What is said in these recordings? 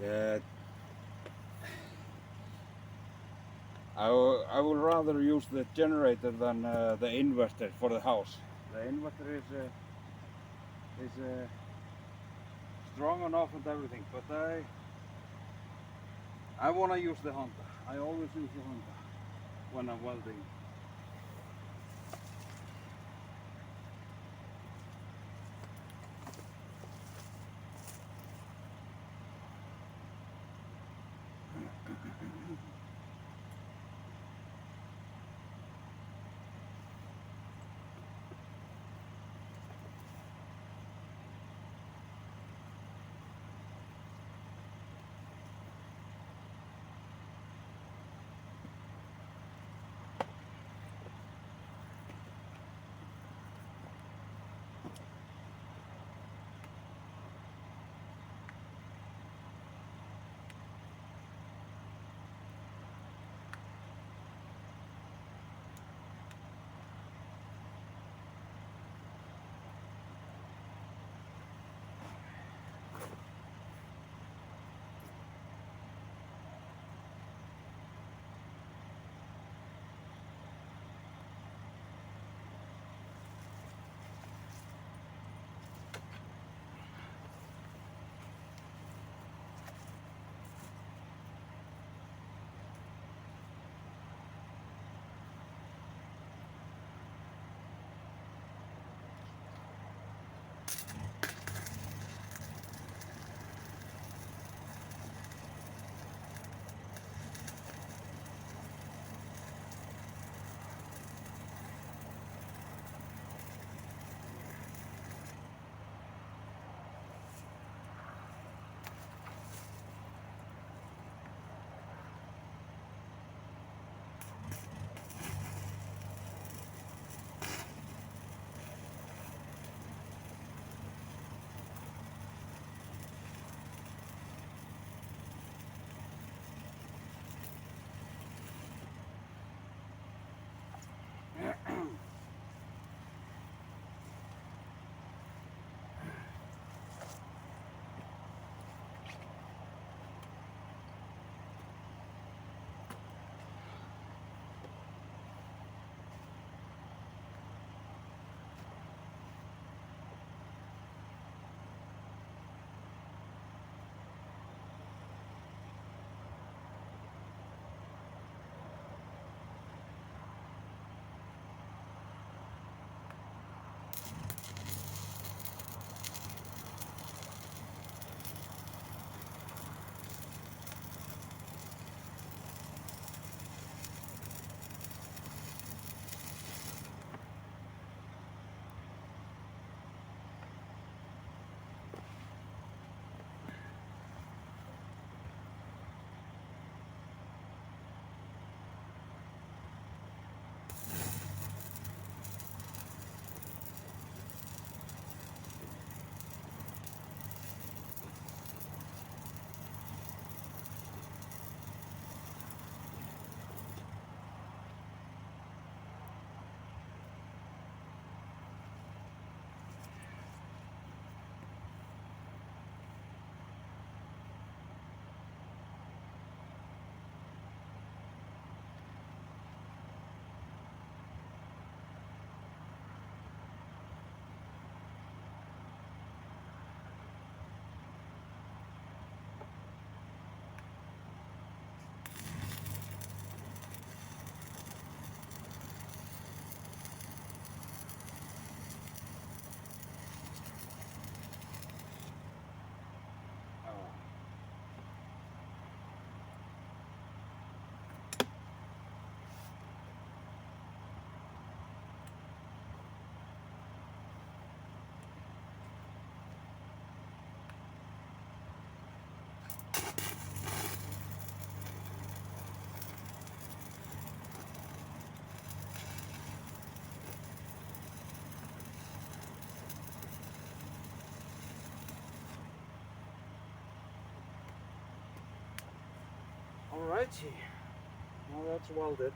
Uh, I would rather use the generator than the inverter for the house. The inverter is strong enough and everything, but I want to use the Honda. I always use the Honda when I'm welding. Alrighty, now that's welded.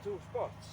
two spots.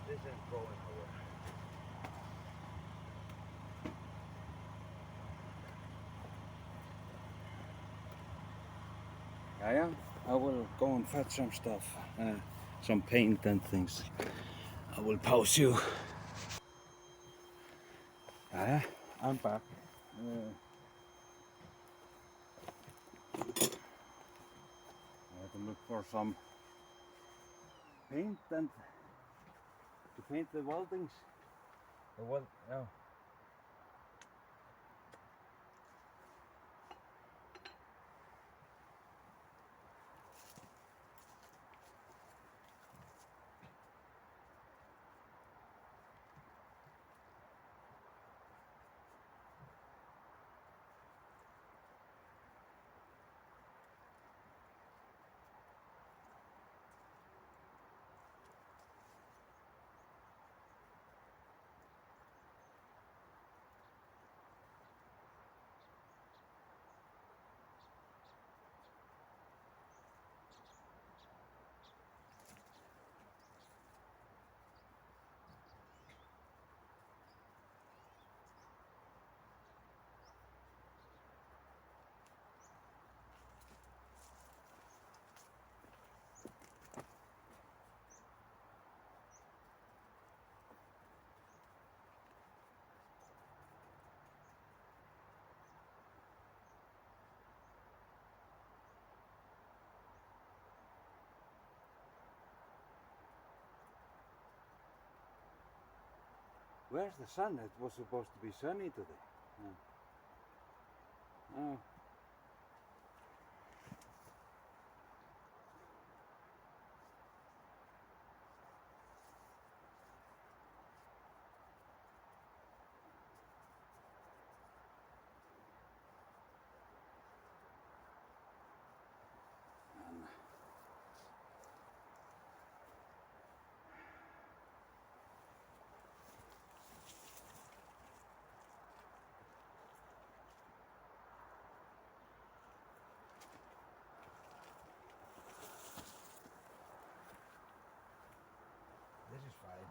This ain't going nowhere. Yeah, I will go and fetch some stuff, some paint and things. I will pause you. Yeah, I'm back. I had to look for some paint and to paint the weldings. Yeah. Where's the sun? It was supposed to be sunny today. Oh. This is fine.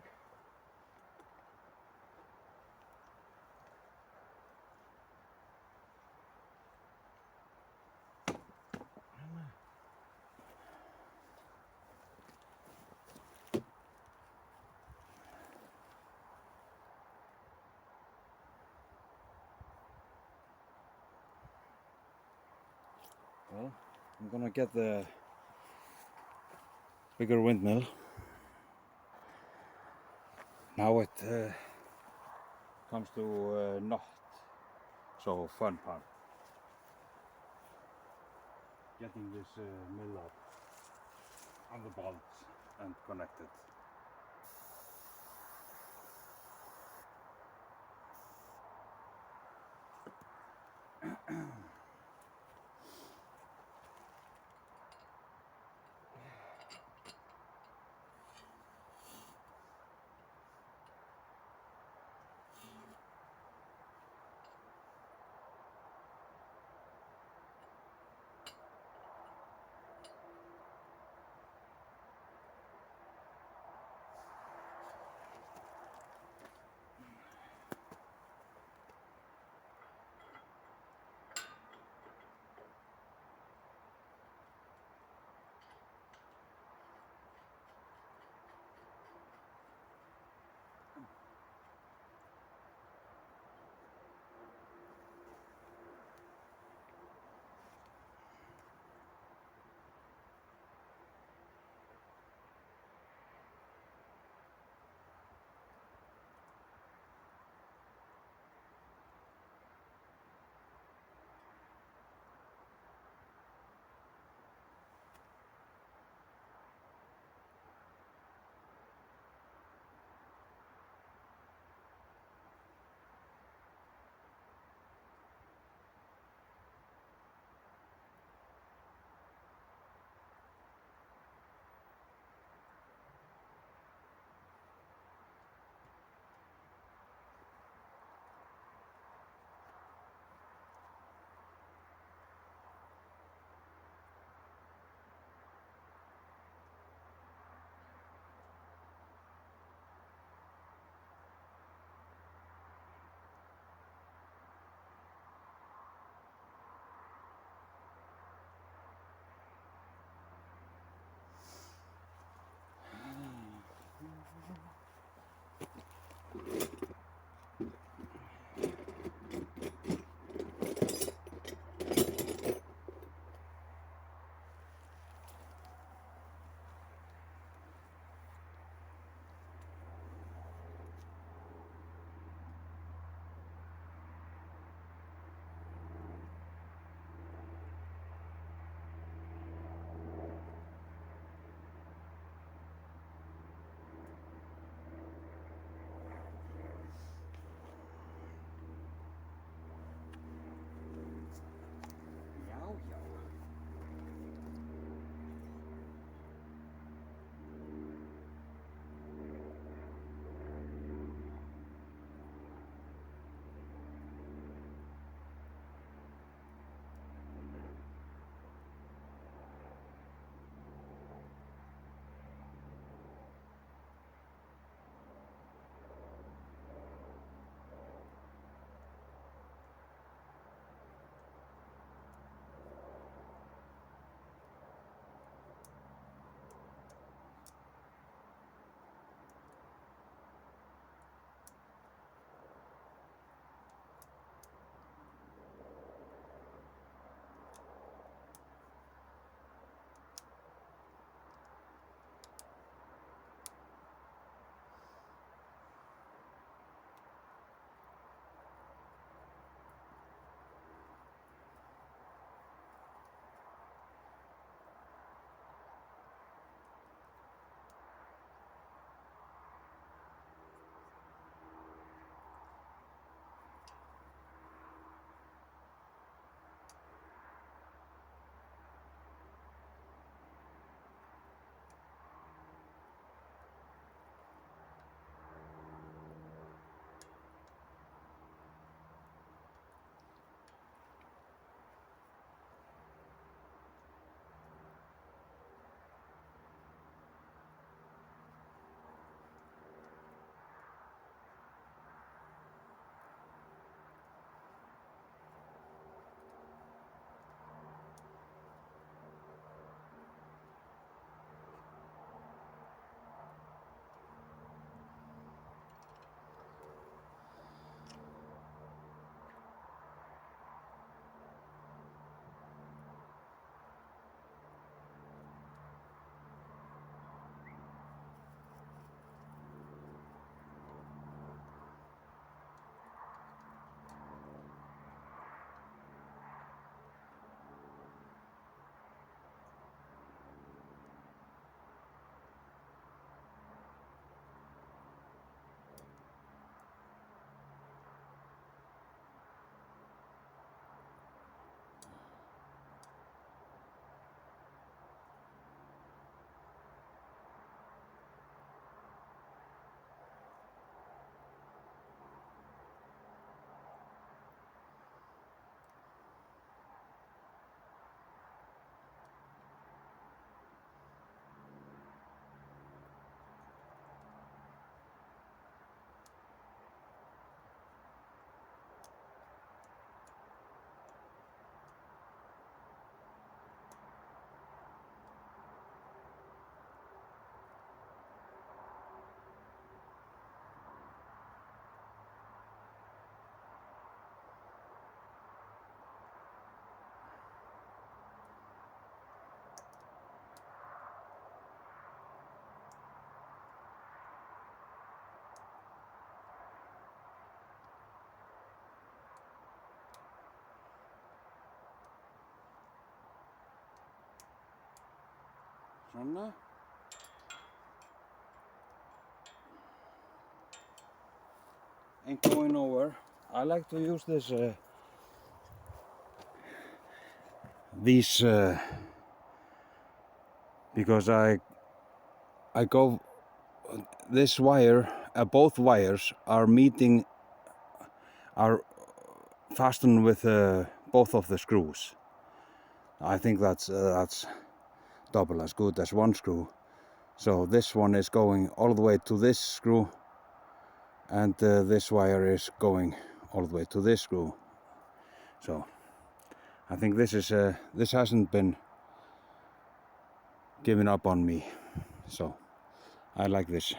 Well, I'm gonna get the bigger windmill. Now it comes to not so fun part. Getting this mill up on the bolts and connected. Svona. Ain't going nowhere. I like to use this these because I go this wire, both wires are meeting, are fastened with both of the screws. I think that's double as good as one screw. So this one is going all the way to this screw, and this wire is going all the way to this screw. So I think this is this hasn't been given up on me. So I like this.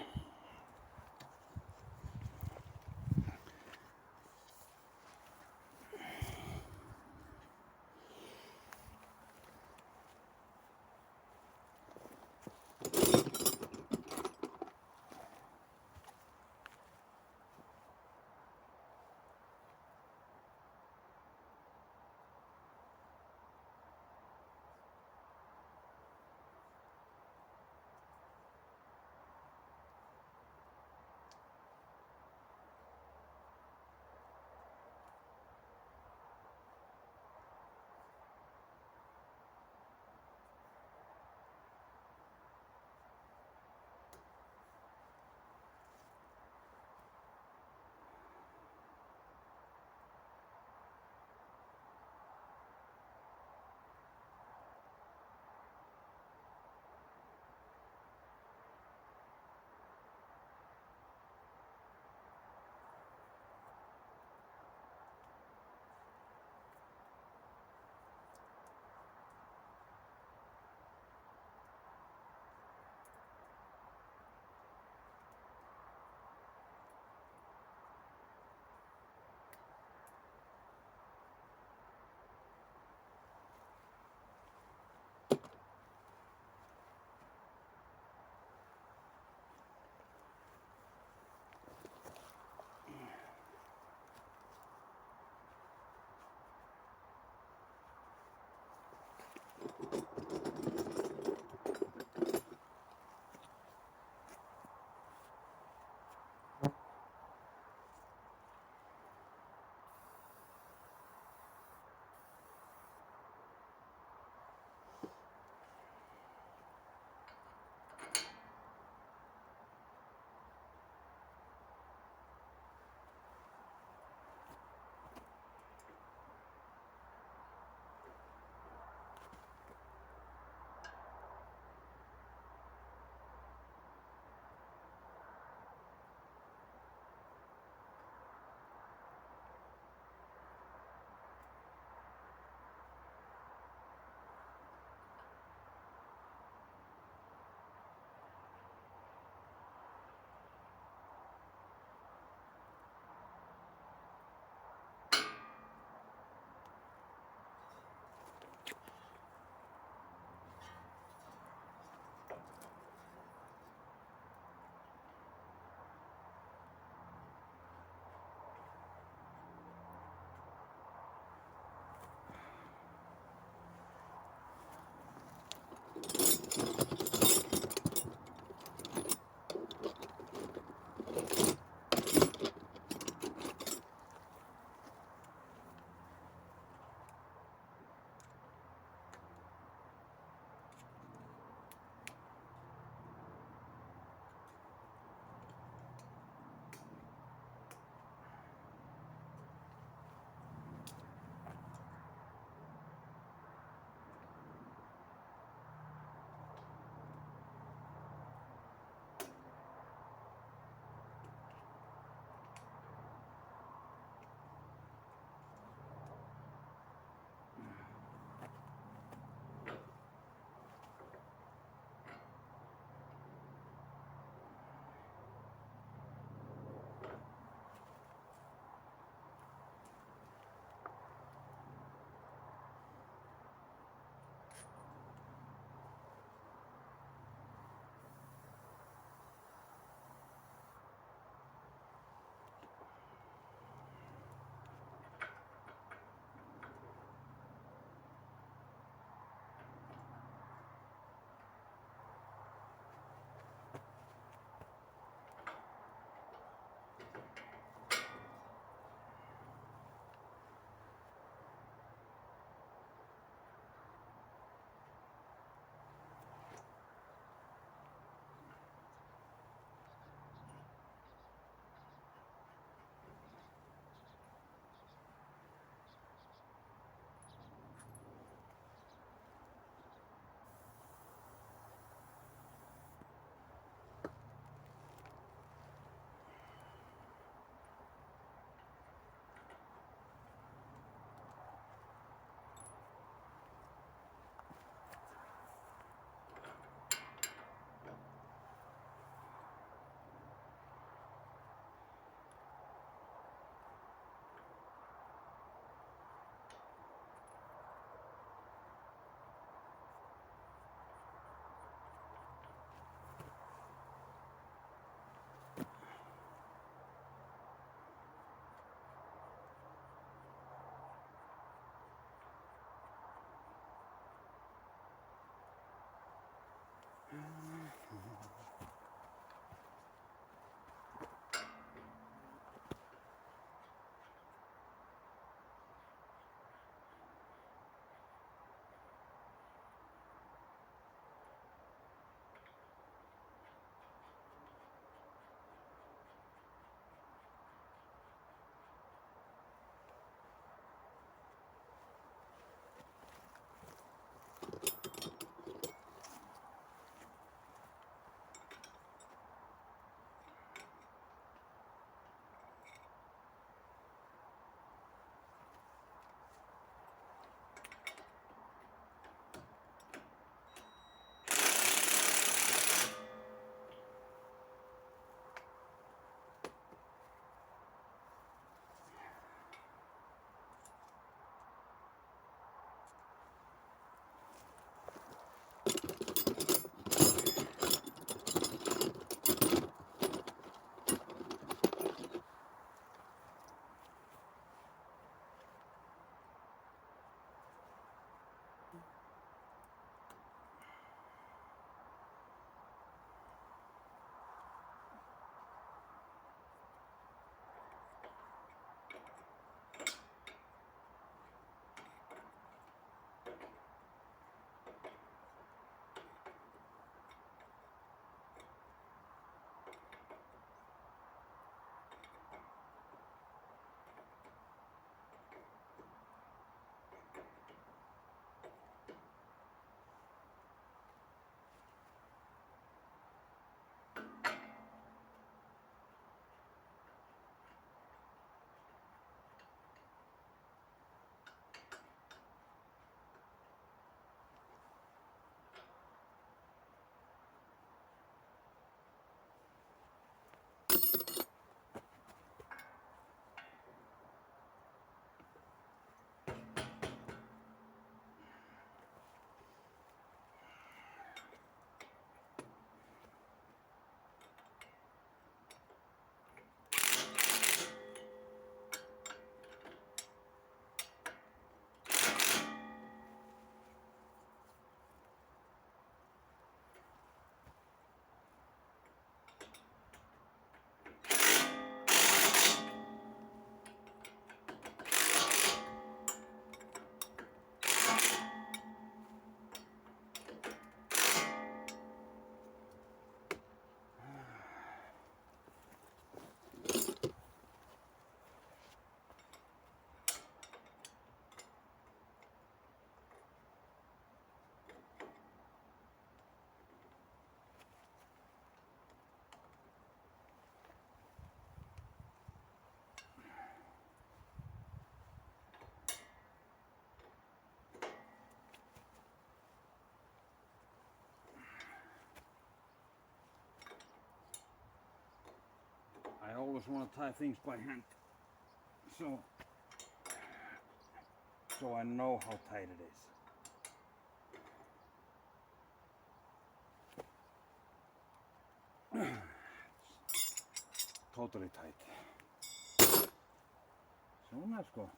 always want to tie things by hand, so I know how tight it is. Totally tight. Svona sko.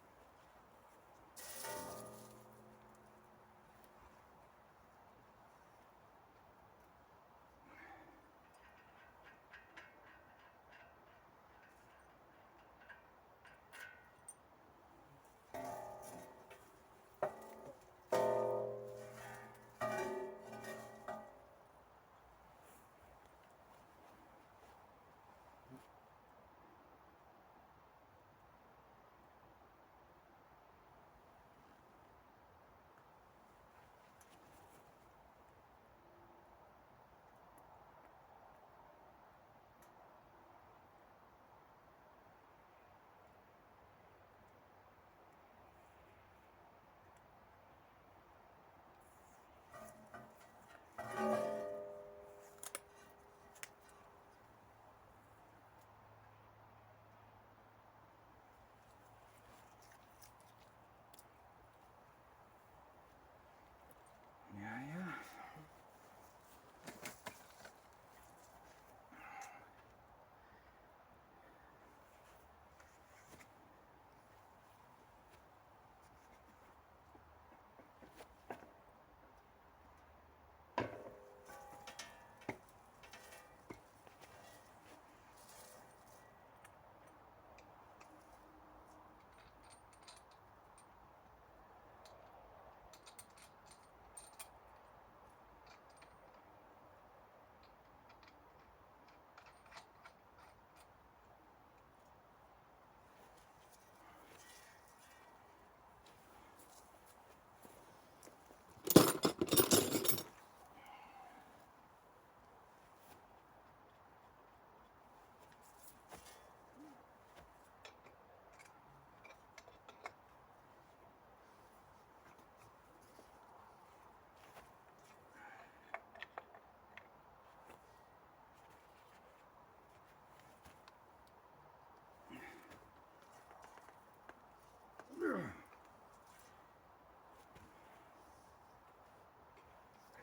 Jæja.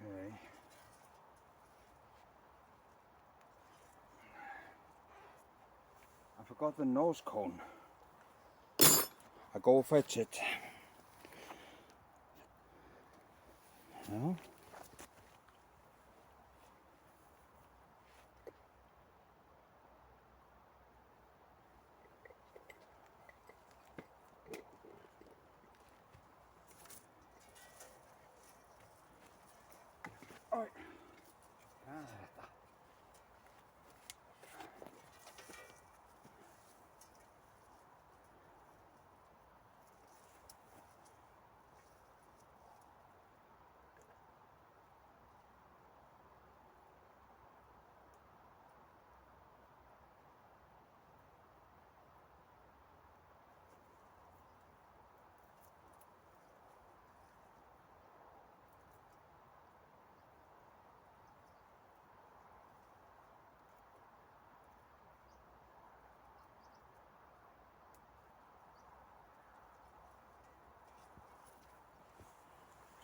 Okay. I forgot the nose cone. I go fetch it. No? Oi. Þetta.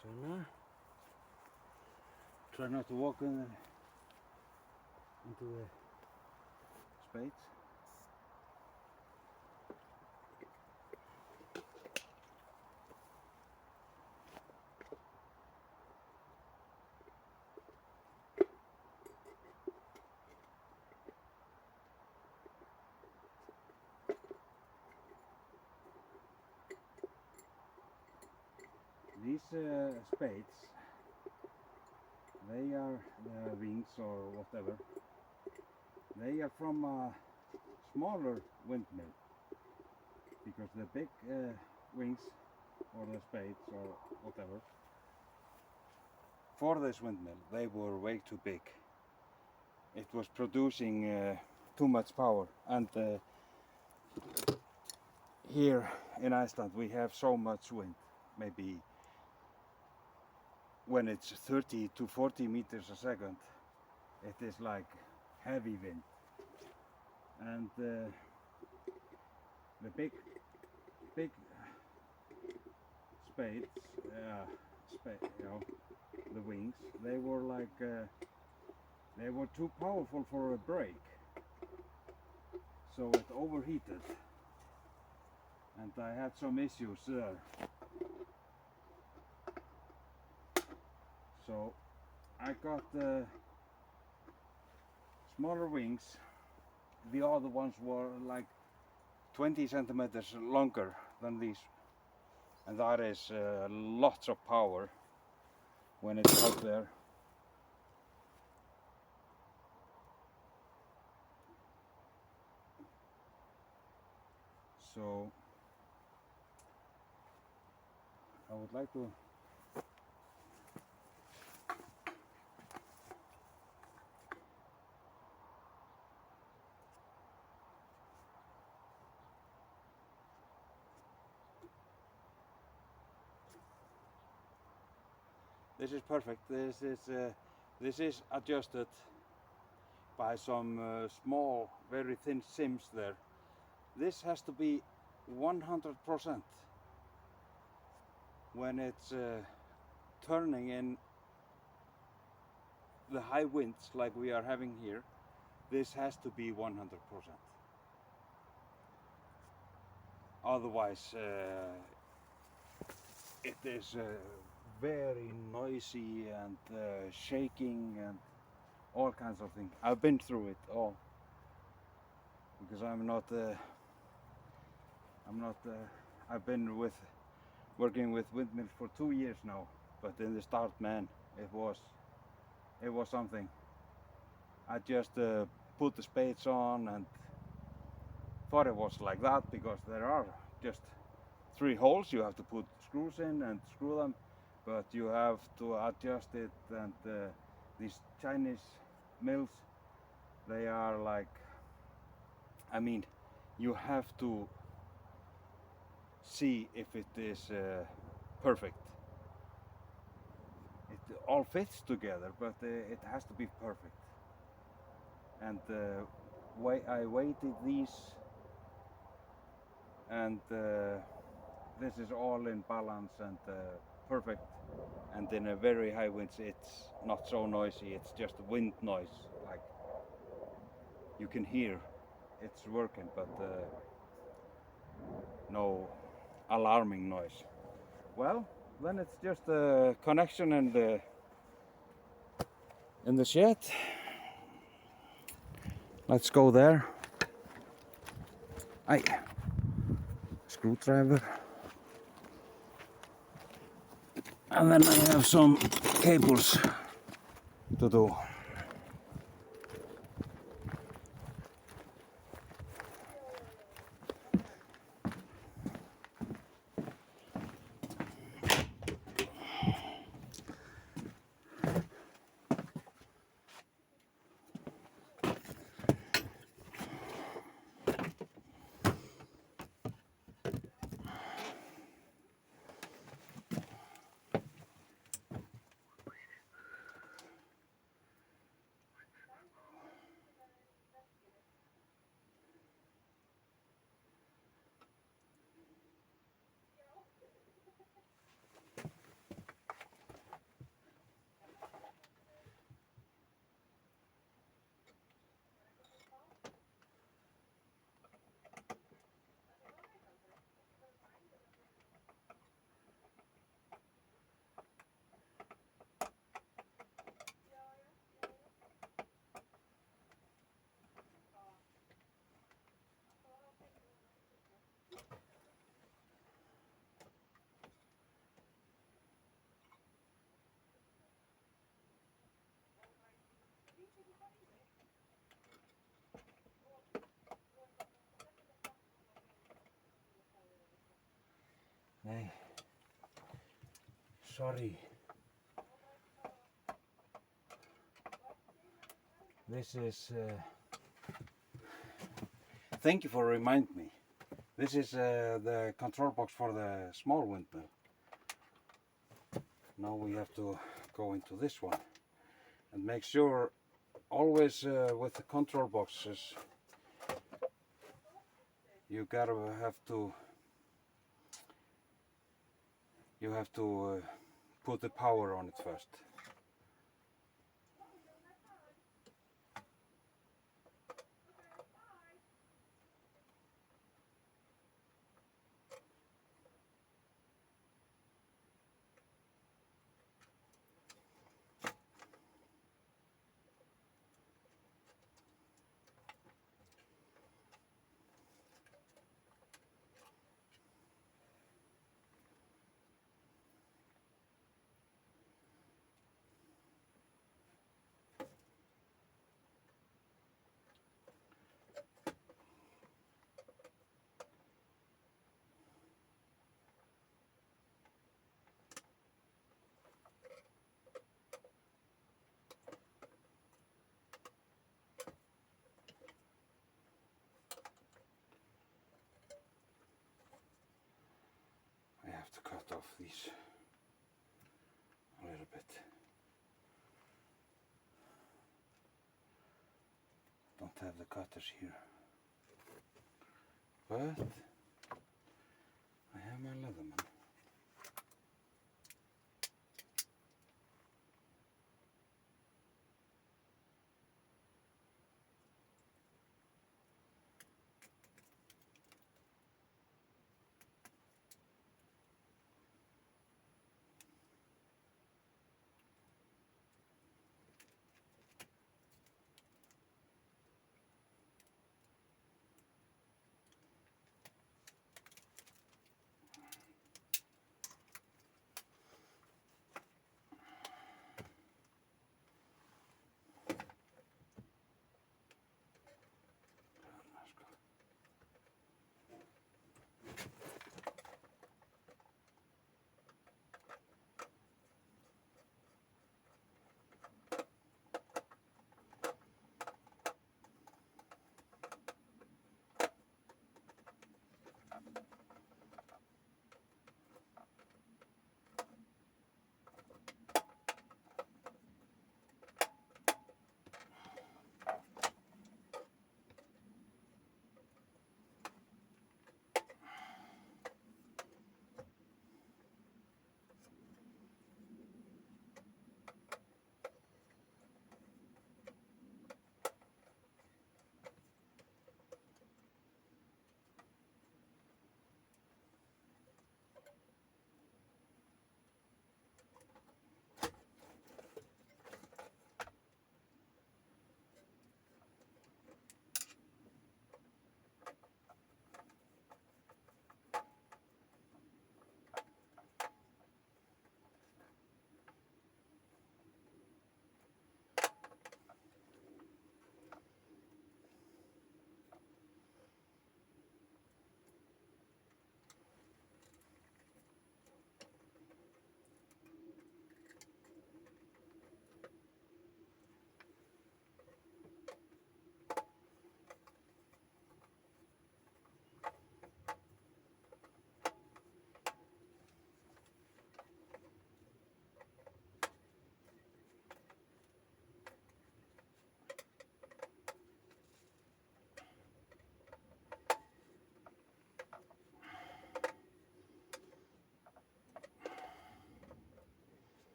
Svona. Try not to walk into the spades. These spades, they are the wings or whatever. They are from a smaller windmill, because the big wings or the spades or whatever for this windmill, they were way too big. It was producing too much power, and here in Iceland we have so much wind, maybe when it's 30 to 40 meters a second, it is like heavy wind. and the big spades, you know, the wings, they were like they were too powerful for a brake, so it overheated, and I had some issues there. So I got smaller wings. The other ones were like 20 centimeters longer than these, and that is lots of power when it's out there. So I would like to this is perfect. This is adjusted by some small, very thin sims there. This has to be 100% when it's turning in the high winds like we are having here. This has to be 100%. Otherwise, it is very noisy and shaking and all kinds of things. I've been through it all because I've been working with windmills for 2 years now, but in the start, man, it was something. I just put the spades on and thought it was like that because there are just 3 holes you have to put screws in and screw them, but you have to adjust it, and these Chinese mills, they are like, I mean, you have to see if it is perfect. It all fits together, but it has to be perfect. And I weighted these, and this is all in balance and perfect. And in a very high winds, it's not so noisy. It's just wind noise, like you can hear it's working, but no alarming noise. Well, then it's just a connection in the shed. Let's go there. Aye, screwdriver. And then I have some cables to do. Hey, sorry. This is. Thank you for reminding me. This is the control box for the small windmill. Now we have to go into this one and make sure always with the control boxes you gotta have to put the power on it first. I have to cut off these a little bit. Don't have the cutters here, but I have my Leatherman.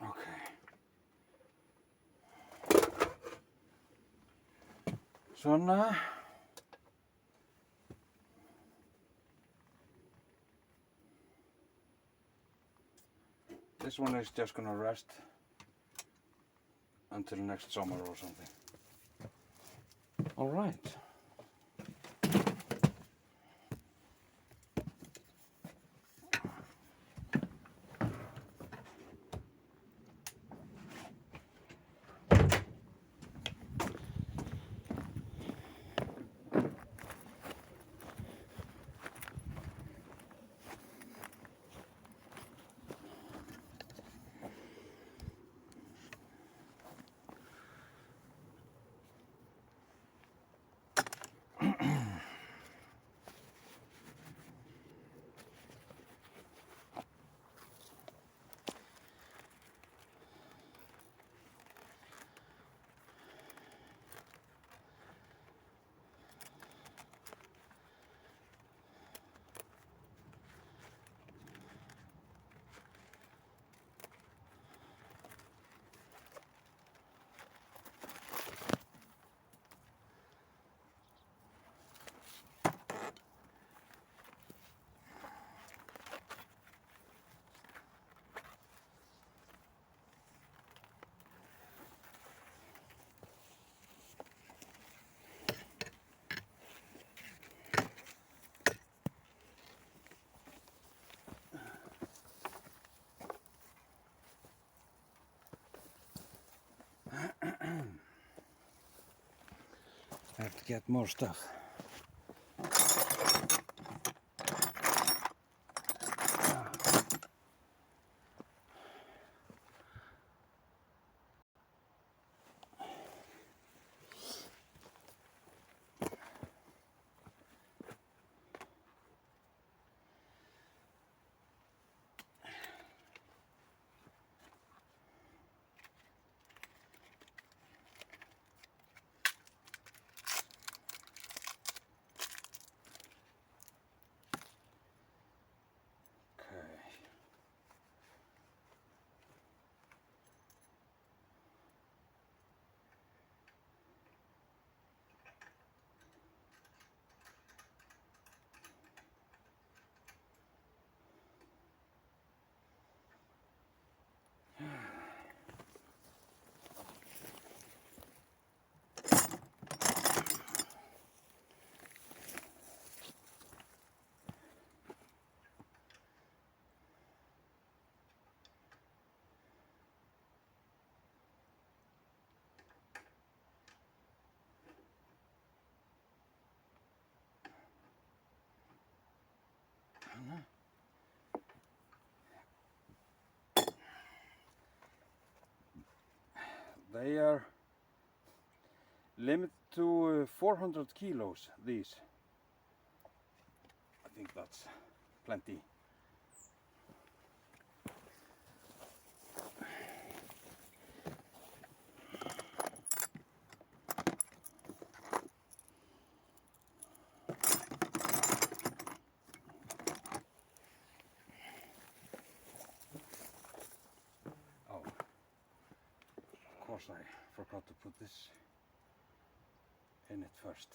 Okay. Svona. This one is just gonna rest until next summer or something. All right. I have to get more stuff. They are limited to 400 kilos, these. I think that's plenty. Oh, of course I forgot to put this in it first.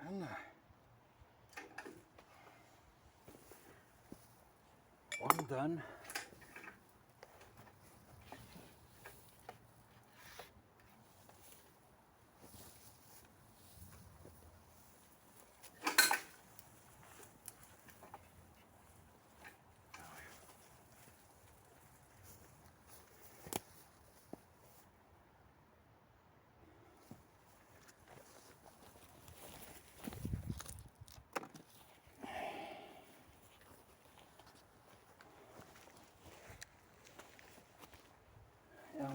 And one done. Yeah.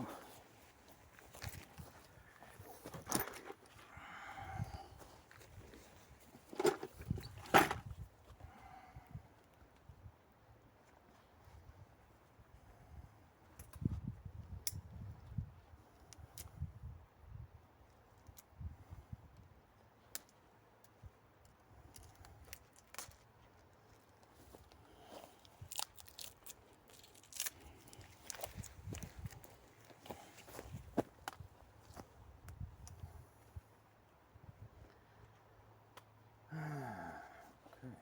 Okay.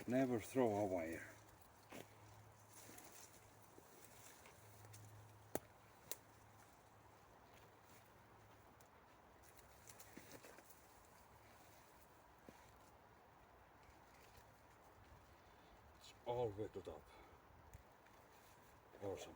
Never throw a wire. It's all whittled up or something.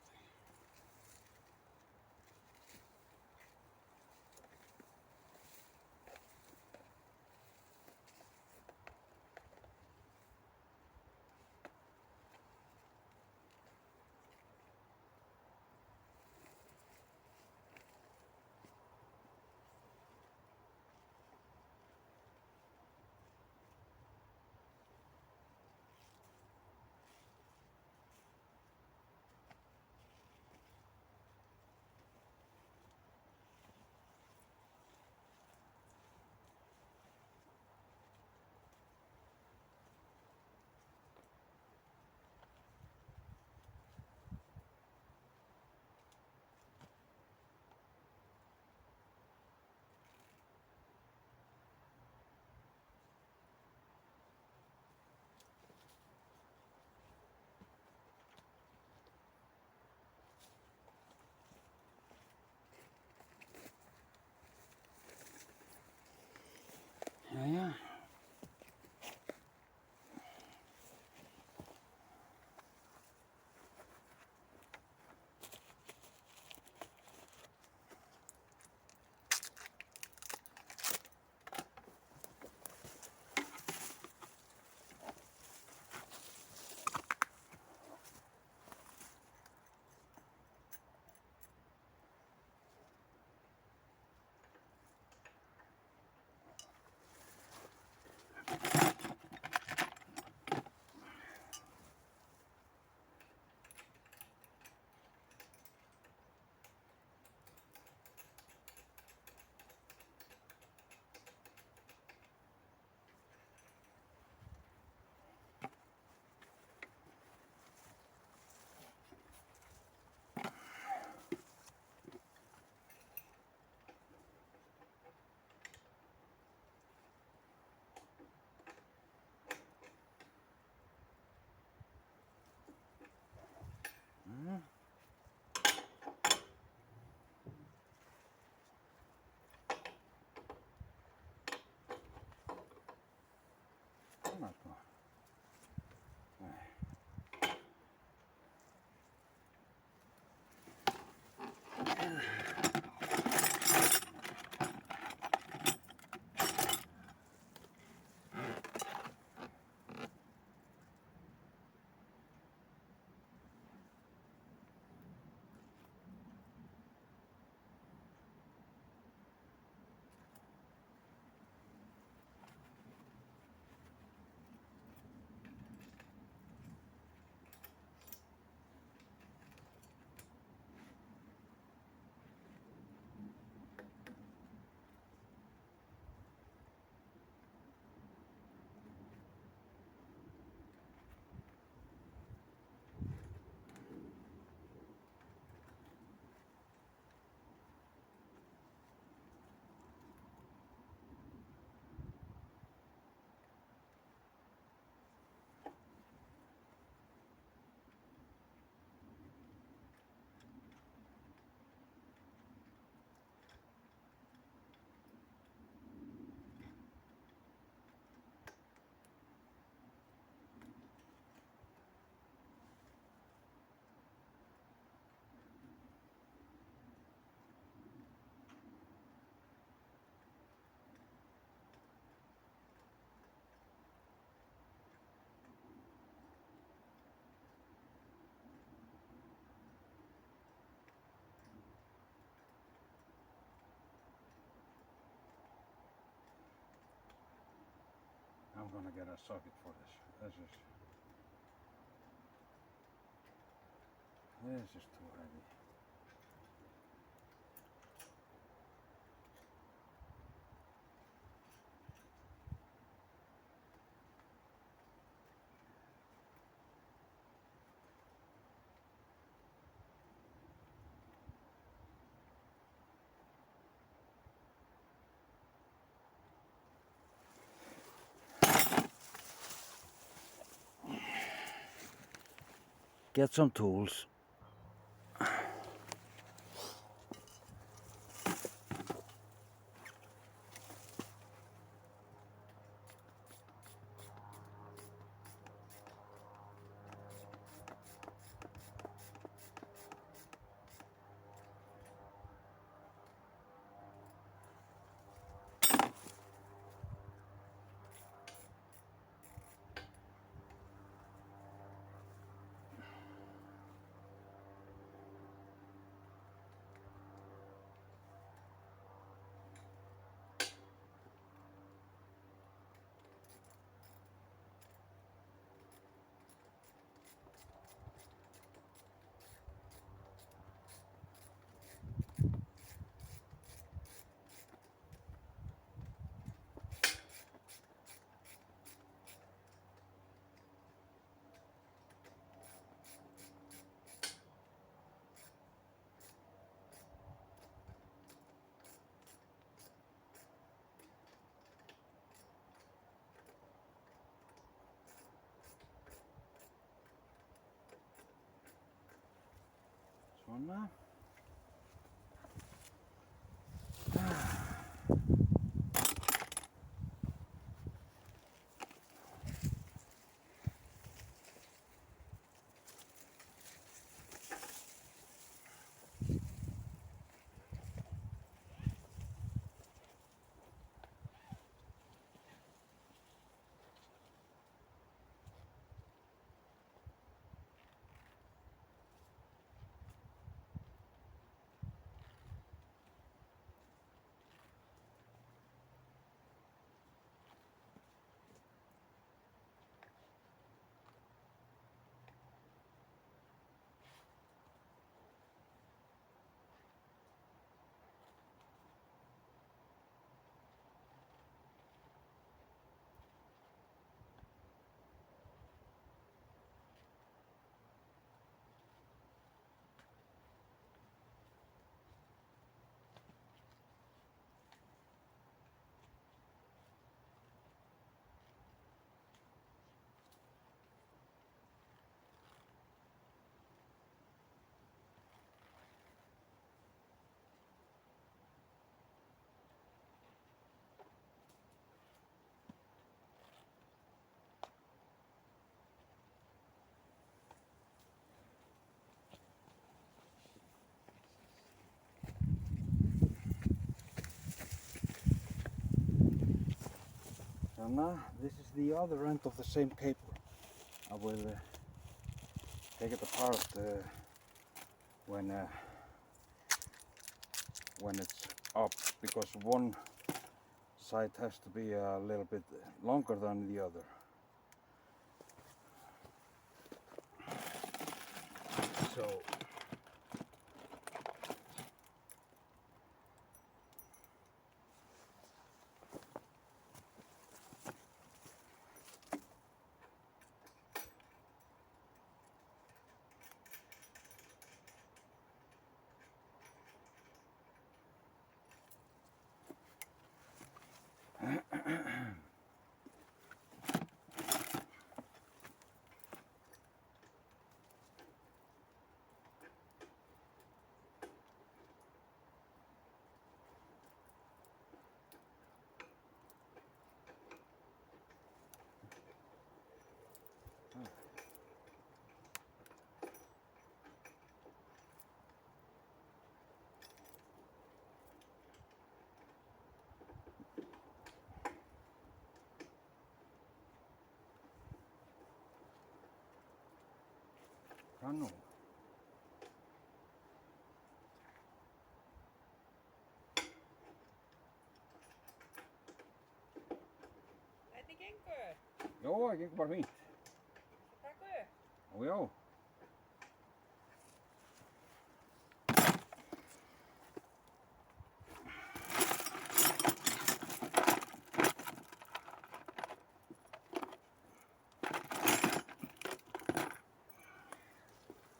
gonna get a socket for this. This is too heavy. Get some tools. Svona. So now this is the other end of the same cable. I will take it apart when it's up, because one side has to be a little bit longer than the other. So Rano. Hvernig gengur? það gengur bara fínt. Takk upp. Já.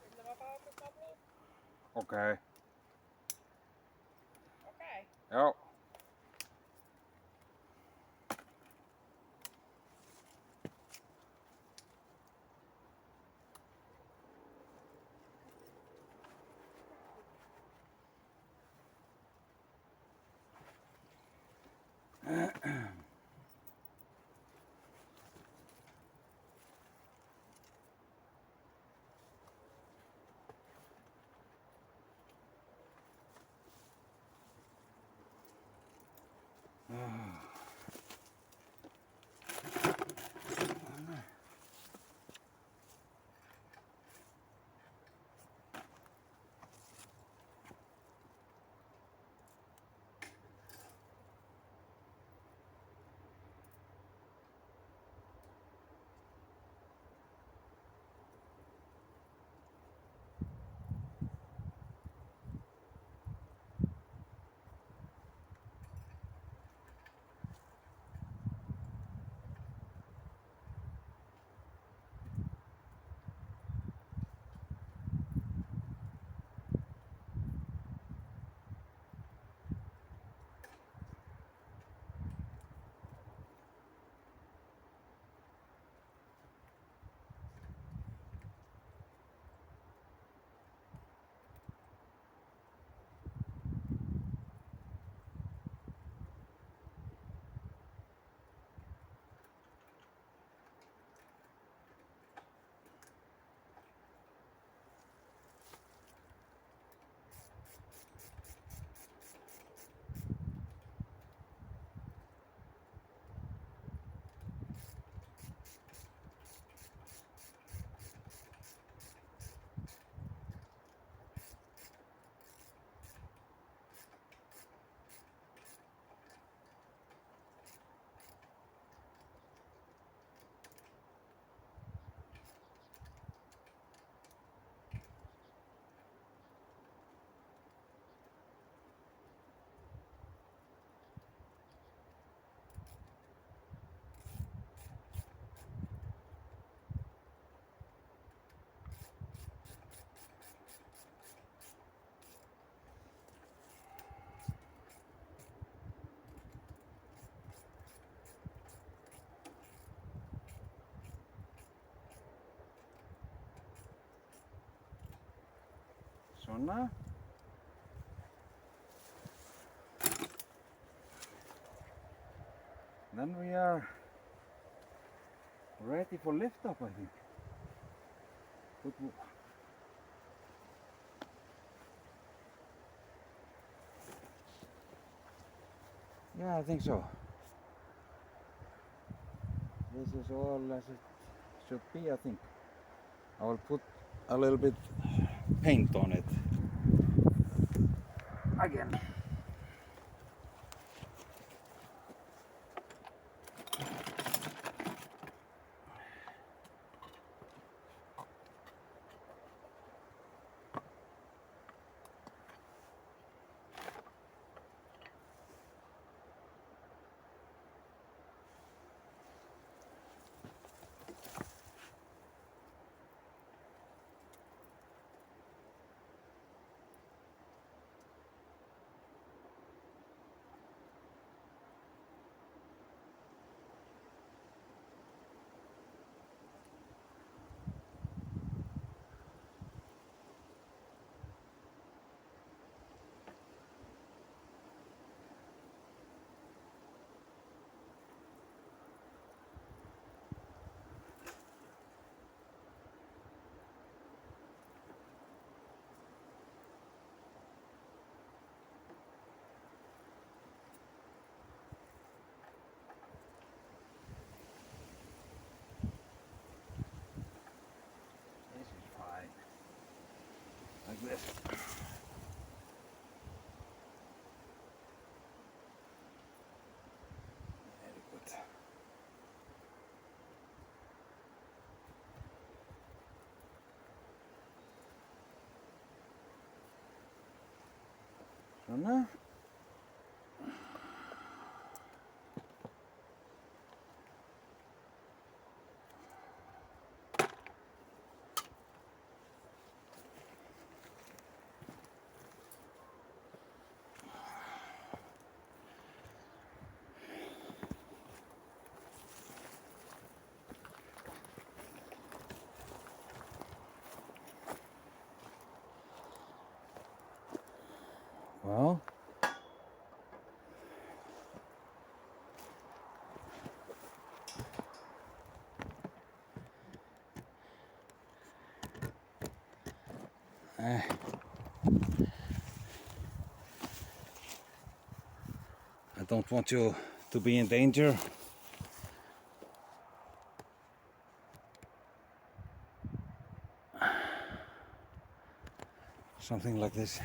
Vill du vara på avfallsavlåt? Okej. Okej. Já. Svona. Then we are ready for lift-off, I think. Yeah, I think so. This is all as it should be, I think. I will put a little bit paint on it again. Like this. Very good. Svona. Well, I don't want you to be in danger. Something like this.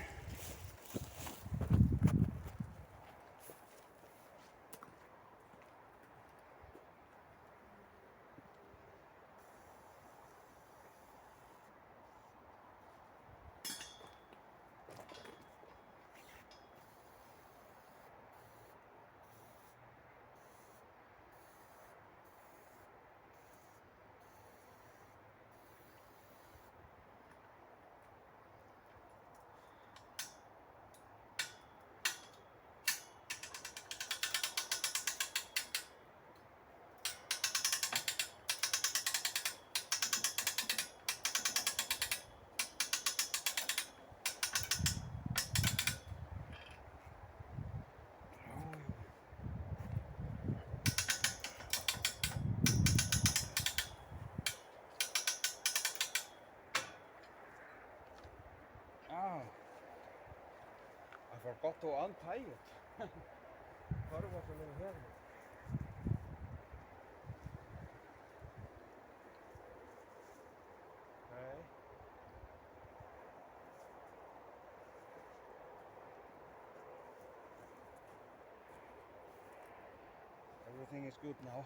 Ah, I forgot to untie it. Thought it was a little heavy. Okay. Everything is good now.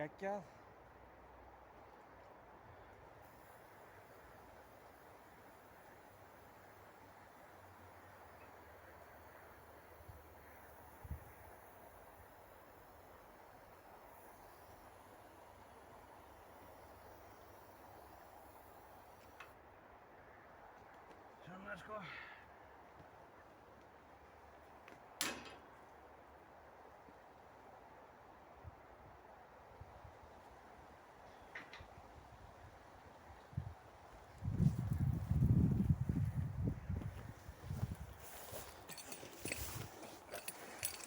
Geggjað. Svona sko.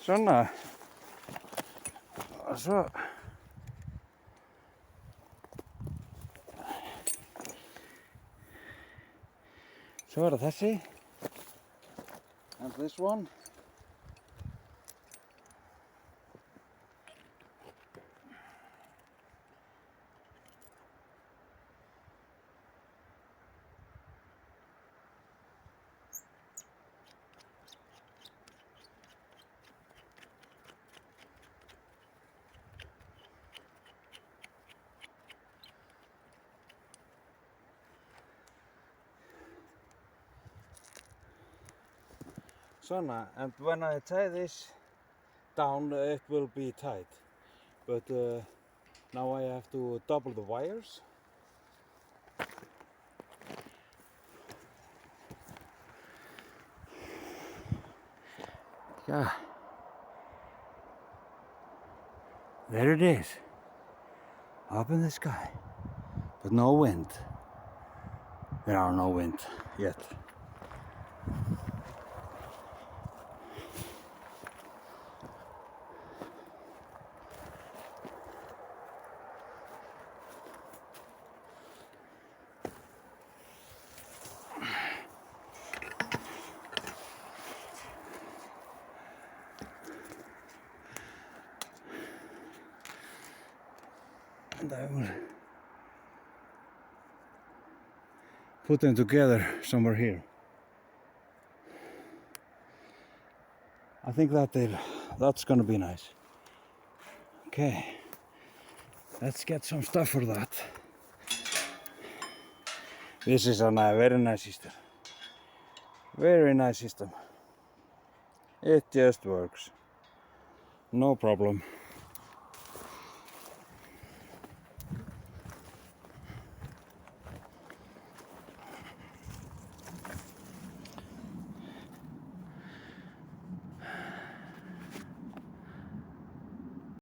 Svona. Svo. Svo það þessi. And this one. Svona, and when I tie this down, it will be tight. But now I have to double the wires. Yeah. There it is. Up in the sky. But no wind. There are no wind yet. And I will put them together somewhere here. I think that's gonna be nice. Okay, let's get some stuff for that. This is a very nice system. Very nice system. It just works. No problem.